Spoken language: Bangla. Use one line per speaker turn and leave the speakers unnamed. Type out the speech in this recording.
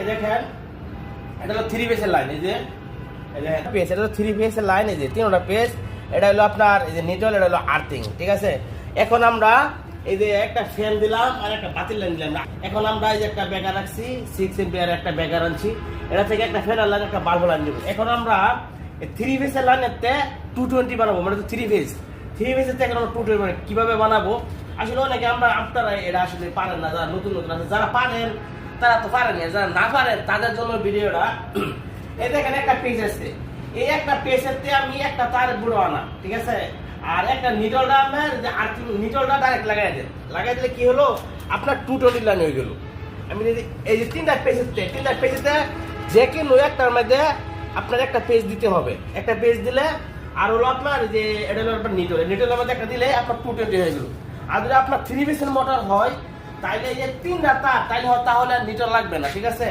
এই দেখেন এটা হলো 3 ফেজের লাইন, এই যে পেজ, এটা হলো 3 ফেজের লাইন, এই যে তিনটা পেজ। এটা হলো আপনার এই যে নিউট্রাল, এটা হলো আর্থিং, ঠিক আছে। এখন আমরা এই যে একটা ফ্যান দিলাম আর একটা বাতিল লাইন দিলাম। এখন আমরা এই যে একটা ব্যাগার রাখছি, 6 এম্পিয়ার একটা ব্যাগার আনছি, এটা থেকে একটা ফ্যান লাইন একটা বাল্ব লাইন দিব। এখন আমরা 3 ফেজের লাইনেতে 220 বানাবো, মানে তো 3 ফেজের থেকে আমরা 220 মানে কিভাবে বানাবো। আসলে অনেকে আপনারা এটা আসলে পারেন না, যারা নতুন নতুন আছে, যারা পারেন তারা তো পারেন, যারা না পারেন তাদের জন্য ভিডিওটা। এই দেখেন একটা পেজ আছে, এই একটা পেজেতে আমি একটা তার বুড়ো আনা, ঠিক আছে। আর একটা নিটলটা আপনার যে আর্থিং নিটলটা ডাইরেক্ট লাগাই দিলে কি হলো, আপনার 220 লাইন হয়ে গেল। আমি যদি এই যে তিনটা পেজেতে যে কেউ একটার মধ্যে আপনার একটা পেজ দিতে হবে, একটা পেজ দিলে আর হলো আপনার যে এটা হলো আপনার নিটলের মধ্যে একটা দিলে আপনার 220 হয়ে গেল। আর যদি আপনার 3 ফেজের মোটর হয় তাইলে এই যে তিনটা তার তাহলে নিটল লাগবে না, ঠিক আছে।